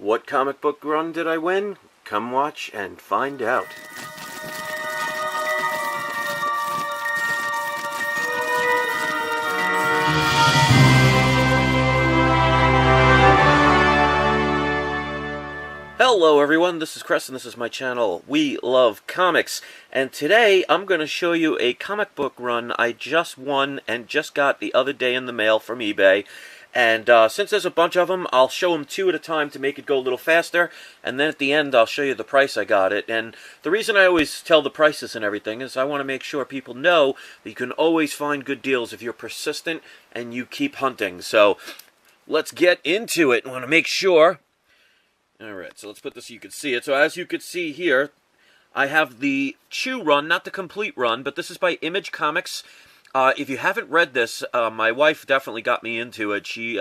What comic book run did I win? Come watch and find out. Hello everyone, this is Chris and this is my channel, We Love Comics. And today I'm going to show you a comic book run I just won and just got the other day in the mail from eBay. And since there's a bunch of them, I'll show them two at a time to make it go a little faster. And then at the end I'll show you the price I got it. And the reason I always tell the prices and everything is I want to make sure people know that you can always find good deals if you're persistent and you keep hunting. So let's get into it. I want to make sure... Alright, so let's put this so you can see it. So as you can see here, I have the Chew run, not the complete run, but this is by Image Comics. If you haven't read this, my wife definitely got me into it. She,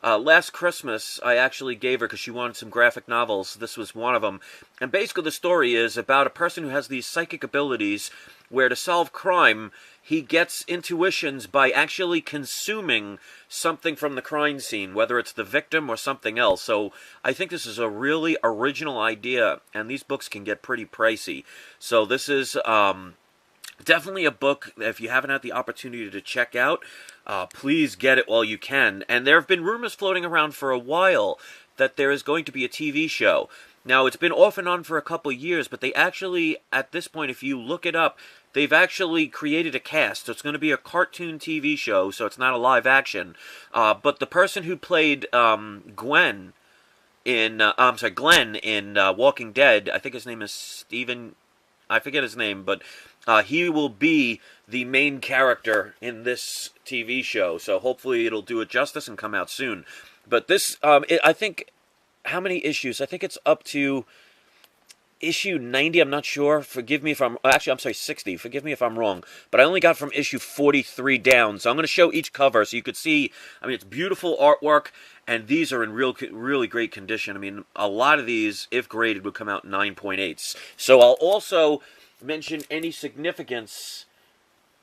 last Christmas, I actually gave her, because she wanted some graphic novels. This was one of them. And basically the story is about a person who has these psychic abilities where to solve crime, he gets intuitions by actually consuming something from the crime scene, whether it's the victim or something else. So I think this is a really original idea, and these books can get pretty pricey. So this is definitely a book that if you haven't had the opportunity to check out, please get it while you can. And there have been rumors floating around for a while that there is going to be a TV show. Now, it's been off and on for a couple years, but they actually, at this point, if you look it up, they've actually created a cast. So it's going to be a cartoon TV show, so it's not a live action. But the person who played Glenn in Walking Dead, I think his name is Steven, I forget his name, but he will be the main character in this TV show. So hopefully it'll do it justice and come out soon. But this, I think... How many issues? I think it's up to issue 90, I'm not sure. Forgive me if I'm... Actually, I'm sorry, 60. Forgive me if I'm wrong. But I only got from issue 43 down. So I'm going to show each cover so you could see... I mean, it's beautiful artwork, and these are in really great condition. I mean, a lot of these, if graded, would come out 9.8s. So I'll also mention any significance,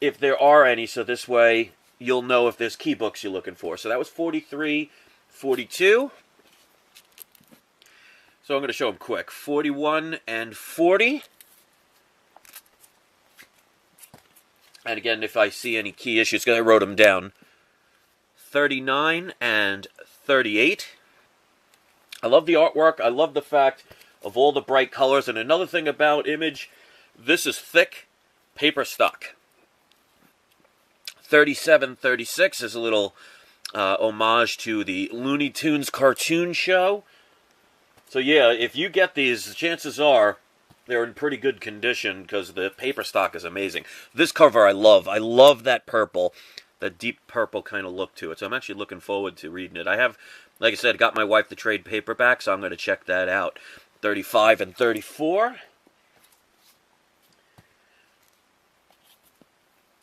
if there are any, so this way you'll know if there's key books you're looking for. So that was 43, 42... So I'm going to show them quick. 41 and 40. And again, if I see any key issues, because I wrote them down. 39 and 38. I love the artwork. I love the fact of all the bright colors. And another thing about Image, this is thick paper stock. 37, 36 is a little homage to the Looney Tunes cartoon show. So yeah, if you get these, chances are they're in pretty good condition because the paper stock is amazing. This cover I love. I love that purple, that deep purple kind of look to it. So I'm actually looking forward to reading it. I have, like I said, got my wife the trade paperback, so I'm going to check that out. 35 and 34.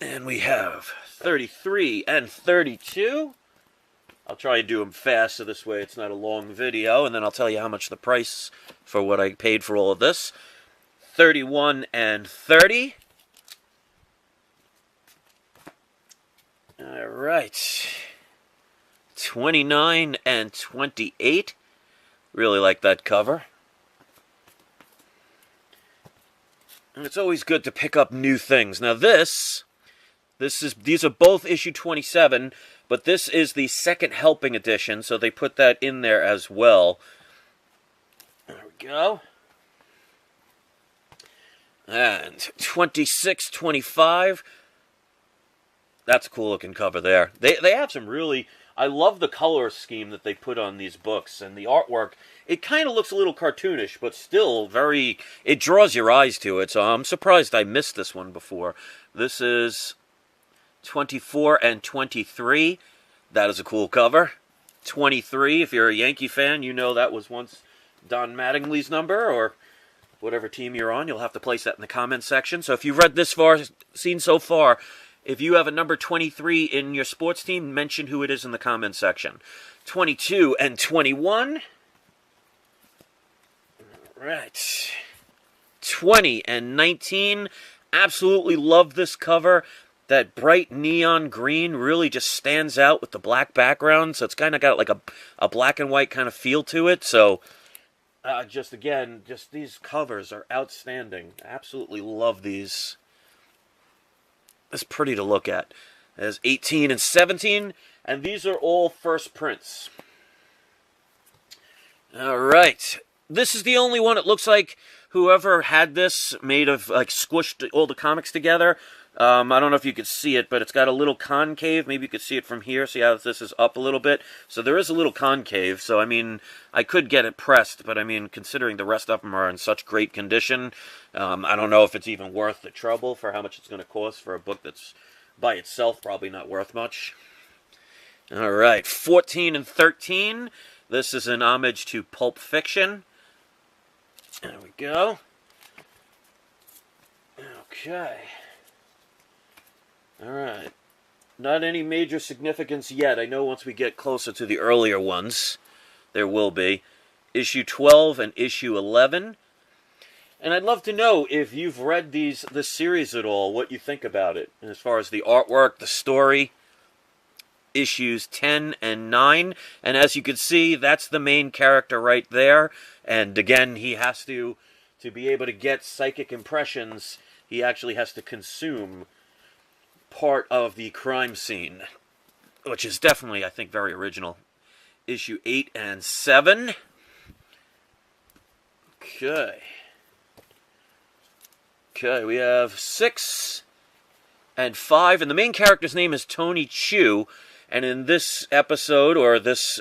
And we have 33 and 32. I'll try and do them fast so this way it's not a long video, and then I'll tell you how much the price for what I paid for all of this. 31 and 30. All right. 29 and 28. Really like that cover. And it's always good to pick up new things. Now these are both issue 27, but this is the second helping edition, so they put that in there as well. There we go. And 26, 25. That's a cool looking cover there. They have some really... I love the color scheme that they put on these books, and the artwork. It kind of looks a little cartoonish, but still very... It draws your eyes to it, so I'm surprised I missed this one before. This is 24 and 23. That is a cool cover. 23, if you're a Yankee fan, you know that was once Don Mattingly's number, or whatever team you're on. You'll have to place that in the comments section. So if you've read this far, seen so far, if you have a number 23 in your sports team, mention who it is in the comments section. 22 and 21. All right. 20 and 19. Absolutely love this cover. that bright neon green really just stands out with the black background, so it's kind of got like a black and white kind of feel to it. So just again, just these covers are outstanding. Absolutely love these. It's pretty to look at. There's 18 and 17, and these are all first prints. All right. This is the only one it looks like whoever had this made of, like, squished all the comics together. I don't know if you could see it, but it's got a little concave. Maybe you could see it from here. See how this is up a little bit? So there is a little concave. So, I mean, I could get it pressed, but, I mean, considering the rest of them are in such great condition, I don't know if it's even worth the trouble for how much it's going to cost for a book that's, by itself, probably not worth much. All right, 14 and 13. This is an homage to Pulp Fiction. There we go. Okay. Alright. Not any major significance yet. I know once we get closer to the earlier ones, there will be. Issue 12 and issue 11. And I'd love to know if you've read this series at all, what you think about it. As far as the artwork, the story. Issues 10 and 9. And as you can see, that's the main character right there. And again, he has to be able to get psychic impressions, he actually has to consume part of the crime scene, which is definitely, I think, very original. Issue 8 and 7. Okay. Okay, we have 6 and 5, and the main character's name is Tony Chu, and in this episode, or this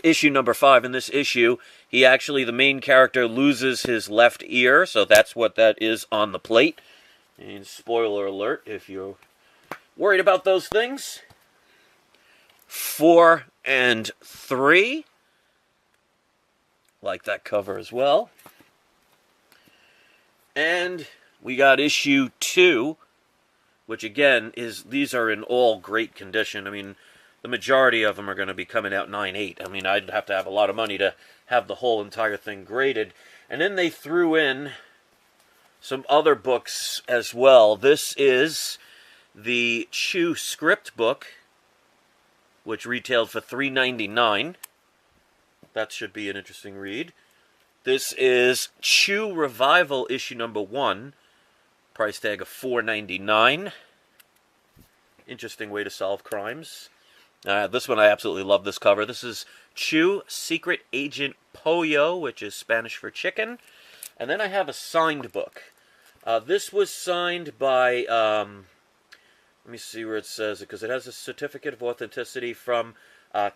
issue number 5, in this issue, the main character loses his left ear, so that's what that is on the plate. And spoiler alert, if you're worried about those things. 4 and 3. Like that cover as well. And we got issue 2, which again, these are in all great condition. I mean, the majority of them are going to be coming out 9/8. I mean, I'd have to have a lot of money to have the whole entire thing graded. And then they threw in some other books as well. This is the Chu script book, which retailed for $3.99. That should be an interesting read. This is Chu Revival issue number 1, price tag of $4.99. Interesting way to solve crimes. This one I absolutely love this cover. This is Chu Secret Agent Pollo, which is Spanish for chicken. And then I have a signed book. This was signed by, let me see where it says it, because it has a certificate of authenticity from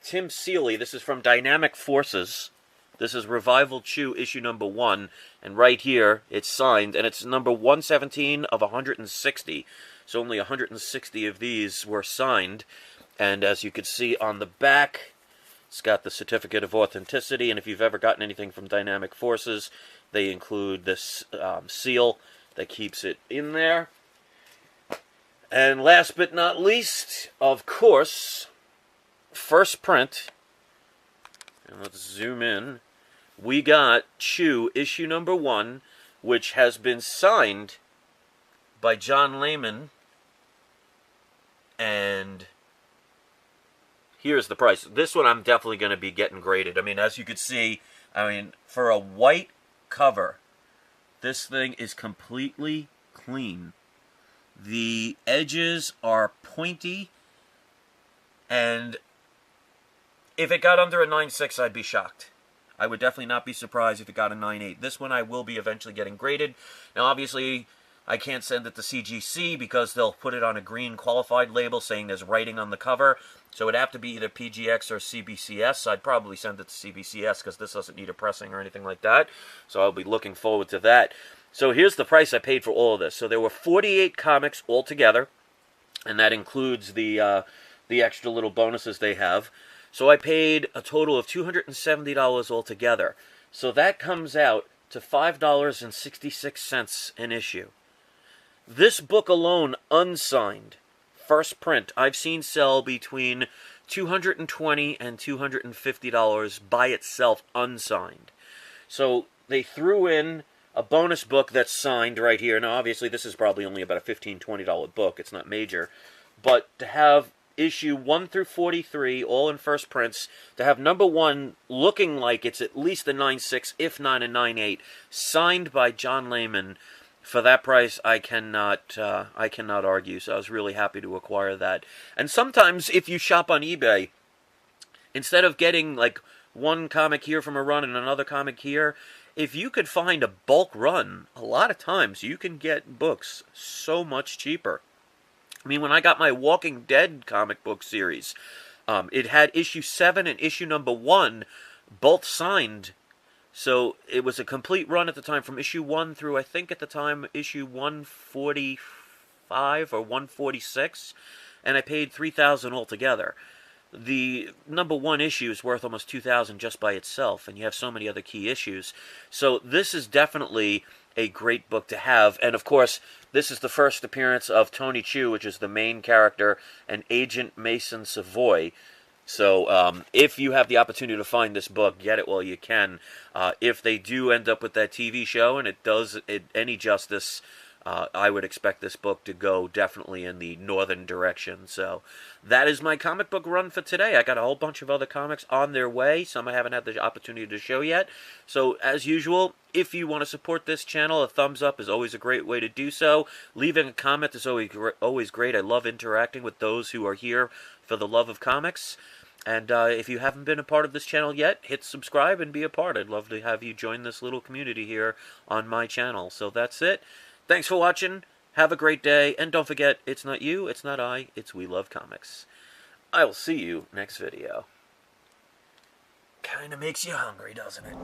Tim Seeley. This is from Dynamic Forces. This is Revival Chu issue number 1. And right here, it's signed, and it's number 117 of 160. So only 160 of these were signed. And as you can see on the back, it's got the certificate of authenticity. And if you've ever gotten anything from Dynamic Forces, they include this seal that keeps it in there. And last but not least, of course, first print. And let's zoom in. We got Chu issue number 1, which has been signed by John Layman. And here's the price. This one I'm definitely going to be getting graded. I mean, as you can see, for a white cover, this thing is completely clean. The edges are pointy, and if it got under a 9.6, I'd be shocked. I would definitely not be surprised if it got a 9.8. This one I will be eventually getting graded. Now, obviously, I can't send it to CGC because they'll put it on a green qualified label saying there's writing on the cover. So it'd have to be either PGX or CBCS. I'd probably send it to CBCS because this doesn't need a pressing or anything like that. So I'll be looking forward to that. So here's the price I paid for all of this. So there were 48 comics altogether, and that includes the extra little bonuses they have. So I paid a total of $270 altogether. So that comes out to $5.66 an issue. This book alone, unsigned, first print, I've seen sell between $220 and $250 by itself, unsigned. So they threw in a bonus book that's signed right here. Now, obviously, this is probably only about a $15, $20 book. It's not major. But to have issue 1 through 43, all in first prints, to have number 1 looking like it's at least a 9.6, if not a 9.8, signed by John Layman, for that price, I cannot argue. So I was really happy to acquire that. And sometimes, if you shop on eBay, instead of getting like one comic here from a run and another comic here, if you could find a bulk run, a lot of times you can get books so much cheaper. I mean, when I got my Walking Dead comic book series, it had issue 7 and issue number 1 both signed. So it was a complete run at the time, from issue 1 through, I think at the time, issue 145 or 146, and I paid $3,000 altogether. The number 1 issue is worth almost $2,000 just by itself, and you have so many other key issues. So this is definitely a great book to have, and of course, this is the first appearance of Tony Chu, which is the main character, and Agent Mason Savoy. So if you have the opportunity to find this book, get it while you can. If they do end up with that TV show, and it does it any justice, I would expect this book to go definitely in the northern direction. So that is my comic book run for today. I got a whole bunch of other comics on their way. Some I haven't had the opportunity to show yet. So as usual, if you want to support this channel, a thumbs up is always a great way to do so. Leaving a comment is always great. I love interacting with those who are here for the love of comics. And if you haven't been a part of this channel yet, hit subscribe and be a part. I'd love to have you join this little community here on my channel. So that's it. Thanks for watching. Have a great day. And don't forget, it's not you, it's not I, it's We Love Comics. I will see you next video. Kinda makes you hungry, doesn't it?